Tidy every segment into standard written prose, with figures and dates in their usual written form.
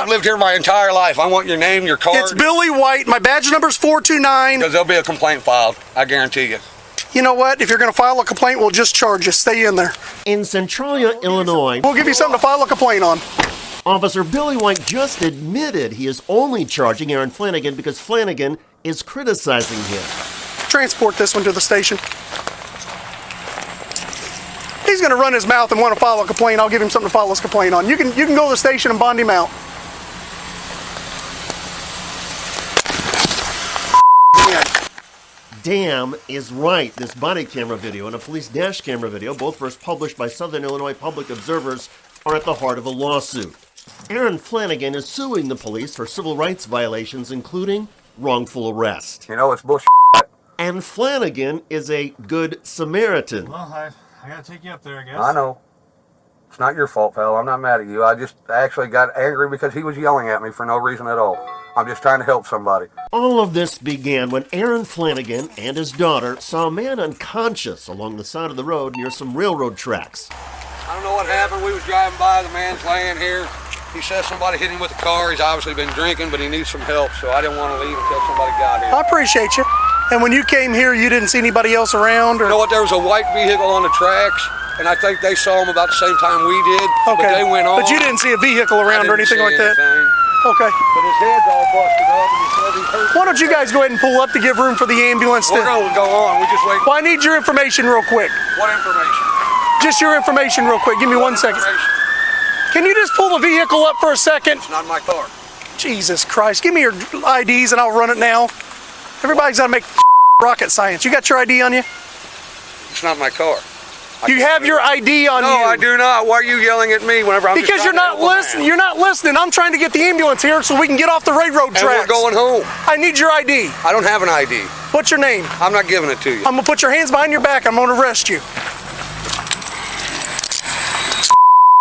I've lived here my entire life. I want your name, your card. It's Billy White. My badge number's 429. Because there'll be a complaint filed. I guarantee you. You know what? If you're going to file a complaint, we'll just charge you. Stay in there. In Centralia, Illinois, we'll give you something to file a complaint on. Officer Billy White just admitted he is only charging Aaron Flanagan because Flanagan is criticizing him. Transport this one to the station. He's going to run his mouth and want to file a complaint. I'll give him something to file his complaint on. You can go to the station and bond him out. Damn is right. This body camera video and a police dash camera video, both first published by Southern Illinois Public Observers, are at the heart of a lawsuit. Aaron Flanagan is suing the police for civil rights violations, including wrongful arrest. You know, it's bullshit. And Flanagan is a good Samaritan. Well, I gotta take you up there, I guess. I know. It's not your fault, pal. I'm not mad at you. I just actually got angry because he was yelling at me for no reason at all. I'm just trying to help somebody. All of this began when Aaron Flanagan and his daughter saw a man unconscious along the side of the road near some railroad tracks. I don't know what happened. We was driving by. The man's laying here. He says somebody hit him with a car. He's obviously been drinking, but he needs some help, so I didn't want to leave until somebody got here. I appreciate you. And when you came here, you didn't see anybody else around? Or? You know what? There was a white vehicle on the tracks, and I think they saw him about the same time we did. Okay. But they went on. But you didn't see a vehicle around or anything like that? Okay. But his head's all busted up, and he said he hurt. Why don't you guys go ahead and pull up to give room for the ambulance? We're going to go on. We just wait. Well, I need your information real quick. What information? Just your information real quick. Give me 1 second. Can you just pull the vehicle up for a second? It's not my car. Jesus Christ. Give me your IDs and I'll run it now. Everybody's got to make rocket science. You got your ID on you? It's not my car. You have your ID on you. No, I do not. Why are you yelling at me whenever I'm just Because you're not listening. You're not listening. I'm trying to get the ambulance here so we can get off the railroad tracks. And we're going home. I need your ID. I don't have an ID. What's your name? I'm not giving it to you. I'm going to put your hands behind your back. I'm going to arrest you.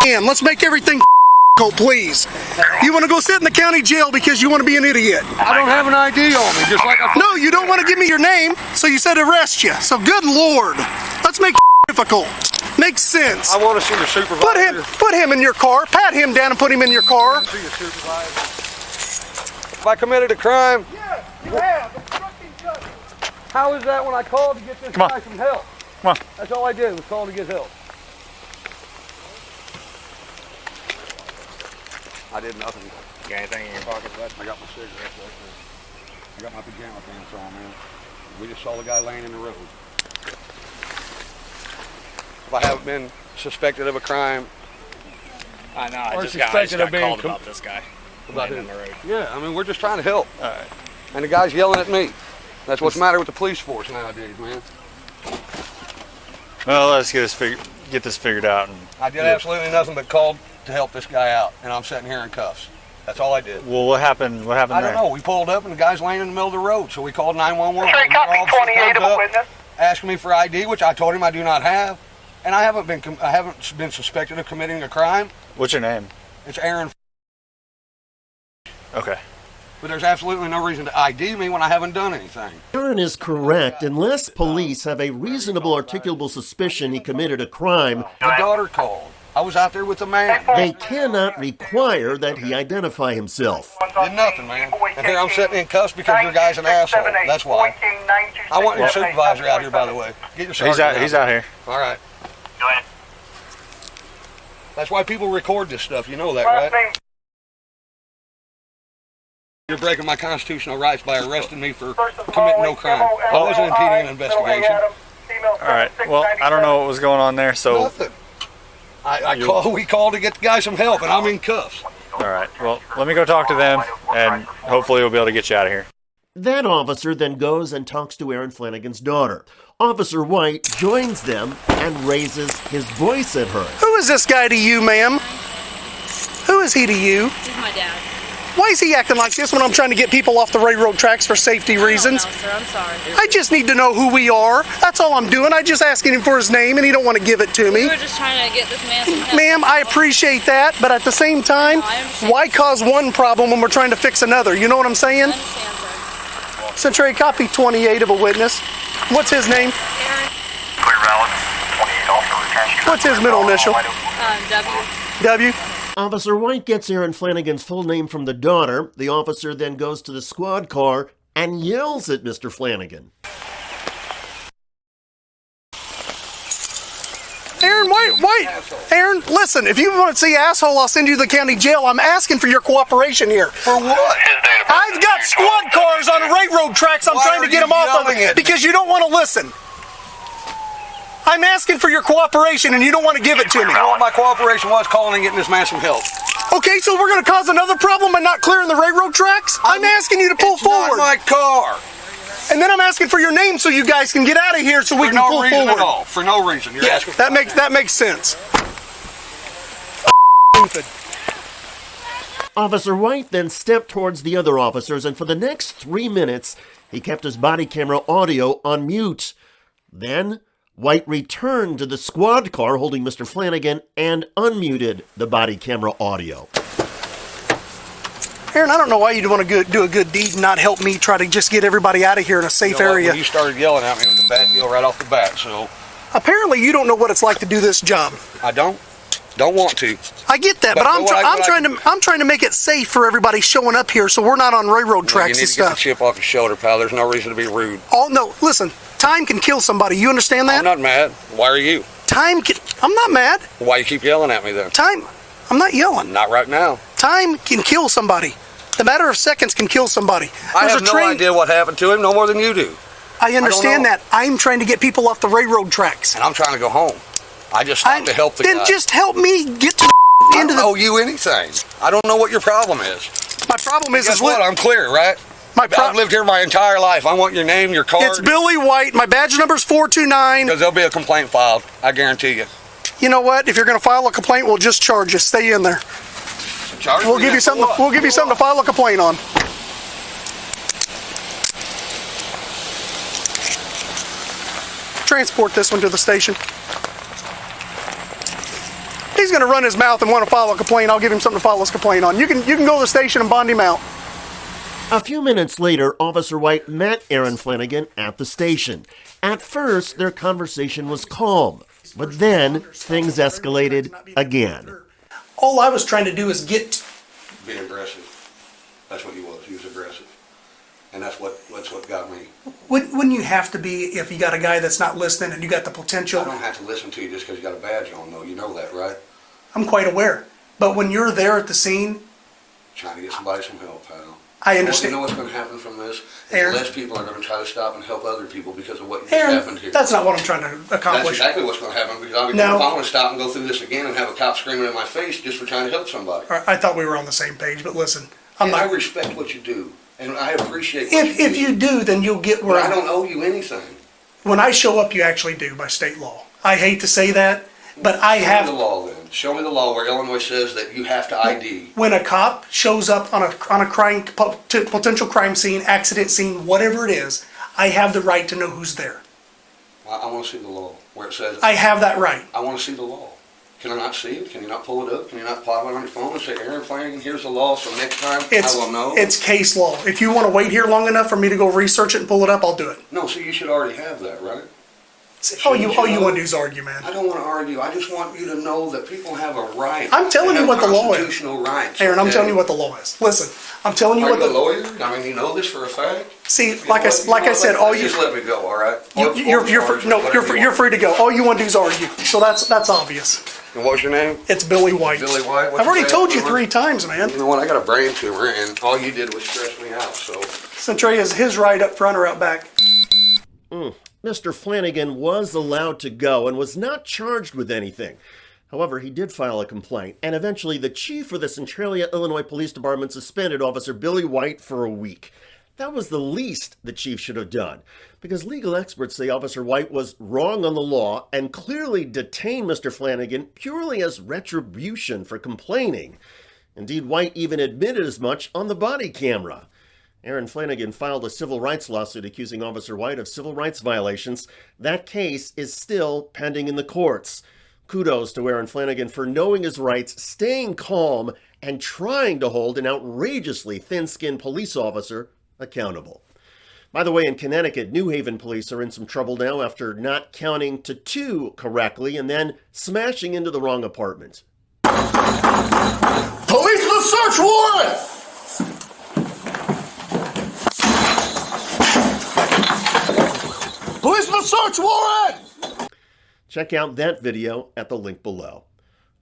Damn, let's make everything go, please. You want to go sit in the county jail because you want to be an idiot. I don't have an ID on me, just like I... No, you don't want to give me your name, so you said arrest you. So good Lord. Let's make difficult. Makes sense. I want to see your supervisor. Put him in your car. Pat him down and put him in your car. See your supervisor. If I committed a crime... Yes, you have. How is that when I called to get this guy some help? Come on. That's all I did was call to get help. I did nothing. You got anything in your pocket, bud? I got my cigarettes right there. I got my pajama pants on, man. We just saw the guy laying in the road. If I haven't been suspected of a crime... I know, I just got called about this guy. About laying in the road. Yeah, I mean, we're just trying to help. All right. And the guy's yelling at me. That's what's the matter with the police force nowadays, man. Well, let's get this figured out. And I did absolutely nothing but call to help this guy out, and I'm sitting here in cuffs. That's all I did. Well, what happened? What happened there? I don't know. We pulled up, and the guy's laying in the middle of the road, so we called 911. Sorry, copy 28 of a witness. Asking me for ID, which I told him I do not have, and I haven't been suspected of committing a crime. What's your name? It's Aaron. Okay. But there's absolutely no reason to ID me when I haven't done anything. Aaron is correct. Unless police have a reasonable articulable suspicion he committed a crime, My daughter called. I was out there with the man. they cannot require that he identify himself. Did nothing, man. And here I'm sitting in cuffs because your guy's an asshole. That's why. I want your supervisor out here, by the way. Get your sergeant He's out here. All right. Go ahead. That's why people record this stuff. You know that, right? You're breaking my constitutional rights by arresting me for committing no crime. I wasn't impeding an investigation. All right. Well, I don't know what was going on there, so... Nothing. We called to get the guy some help, and I'm in cuffs. All right. Well, let me go talk to them, and hopefully we'll be able to get you out of here. That officer then goes and talks to Aaron Flanagan's daughter. Officer White joins them and raises his voice at her. Who is this guy to you, ma'am? Who is he to you? He's my dad. Why is he acting like this when I'm trying to get people off the railroad tracks for safety reasons? No, sir, I'm sorry. I just need to know who we are. That's all I'm doing. I just asking him for his name, and he don't want to give it to me. We were just trying to get this man some help. Ma'am, I appreciate that, but at the same time, No, I understand. why cause one problem when we're trying to fix another? You know what I'm saying? I understand, sir. Century, copy 28 of a witness. What's his name? Aaron, Clear valid. 28 also returns. What's his middle initial? W. W? Officer White gets Aaron Flanagan's full name from the daughter. The officer then goes to the squad car and yells at Mr. Flanagan. Aaron, wait. Aaron, listen, if you want to see asshole, I'll send you to the county jail. I'm asking for your cooperation here. For what? I've got squad cars on railroad tracks. I'm Why trying to are get you them off of yelling at it me? because you don't want to listen. I'm asking for your cooperation and you don't want to give it to me. You know what my cooperation was? Calling and getting this man some help. Okay, so we're going to cause another problem by not clearing the railroad tracks? I'm asking you to pull It's forward. not my car. And then I'm asking for your name so you guys can get out of here so we For can no pull reason forward. at all. For no reason. You're Yeah, asking for that makes sense. Stupid. Officer White then stepped towards the other officers, and for the next 3 minutes, he kept his body camera audio on mute. Then, White returned to the squad car holding Mr. Flanagan and unmuted the body camera audio. Aaron, I don't know why you'd want to do a good deed and not help me try to just get everybody out of here in a safe You know what? area. When you started yelling at me, it was a bad deal right off the bat, so Apparently, you don't know what it's like to do this job. I don't want to. I get that, But but what I- I'm trying to make it safe for everybody showing up here, so we're not on railroad You tracks need and to get the stuff. chip off your shoulder, pal. There's no reason to be rude. Oh no, listen, time can kill somebody. You understand that? I'm not mad. Why are you? Time can. I'm not mad. Why you keep yelling at me then? Time. I'm not yelling. Not right now. Time can kill somebody. The matter of seconds can kill somebody. I There's have a no train. idea what happened to him, no more than you do. I understand know. that. I'm trying to get people off the railroad tracks. And I'm trying to go home. I just stopped to help the then guy. just help me get to I into don't the. owe you anything. I don't know what your problem is. My problem is Guess what? I'm clear, right? I've lived here my entire life. I want your name, your card. It's Billy White. My badge number's 429. Because there'll be a complaint filed. I guarantee you. You know what? If you're going to file a complaint, we'll just charge you. Stay in there. Charge We'll me give you for something. what? We'll give you something to file a complaint on. Transport this one to the station. He's going to run his mouth and want to file a complaint. I'll give him something to file his complaint on. You can go to the station and bond him out. A few minutes later, Officer White met Aaron Flanagan at the station. At first, their conversation was calm, but then things escalated again. All I was trying to do is get. Being aggressive. That's what he was. He was aggressive. And that's what got me. Wouldn't you have to be if you got a guy that's not listening and you got the potential? I don't have to listen to you just because you got a badge on, though. You know that, right? I'm quite aware. But when you're there at the scene, Trying to get somebody some help, pal. I understand. You know what's going to happen from this? Aaron? Less people are going to try to stop and help other people because of what just Aaron, happened here. that's not what I'm trying to That's accomplish. exactly what's going to happen because if I want to stop and go through this again and have a cop screaming in my face just for trying to help somebody. All right, I thought we were on the same page, but listen, I'm And I not. respect what you do, and I appreciate what If you do, then you'll get But where I don't owe you anything. When I show up, you actually do by state law. I hate to say that, but I Show me the have. law then. Show me the law where Illinois says that you have to ID. When a cop shows up on a crime, potential crime scene, accident scene, whatever it is, I have the right to know who's there. I want to see the law where it says. I have that right. I want to see the law. Can I not see it? Can you not pull it up? Can you not file it on your phone and say, Aaron Flanagan, here's the law, so next time I will know? It's case law. If you want to wait here long enough for me to go research it and pull it up, I'll do it. No, so you should already have that, right? All you want to do is argue, man. I don't want to argue. I just want you to know that people have a right. I'm telling They you have what the law is. Constitutional rights. Aaron, I'm okay? telling you what the law is. Listen, I'm telling you Are what you a the. lawyer? I mean, you know this for a fact. See, You like know I what? like I said, all you. Just let me go, all right? You're free to go. All you want to do is argue. So that's obvious. And what's your name? It's Billy White. Billy White? What's I've already your told you name? 3 times, man. You know what? I got a brain tumor, and all you did was stress me out. So Centray, is his right up front or out back? Mr. Flanagan was allowed to go and was not charged with anything. However, he did file a complaint, and eventually the chief of the Centralia, Illinois Police Department suspended Officer Billy White for a week. That was the least the chief should have done, because legal experts say Officer White was wrong on the law and clearly detained Mr. Flanagan purely as retribution for complaining. Indeed, White even admitted as much on the body camera. Aaron Flanagan filed a civil rights lawsuit accusing Officer White of civil rights violations. That case is still pending in the courts. Kudos to Aaron Flanagan for knowing his rights, staying calm, and trying to hold an outrageously thin-skinned police officer accountable. By the way, in Connecticut, New Haven police are in some trouble now after not counting to 2 correctly and then smashing into the wrong apartment. Police with a search warrant! Police with a search warrant! Check out that video at the link below.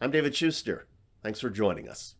I'm David Shuster. Thanks for joining us.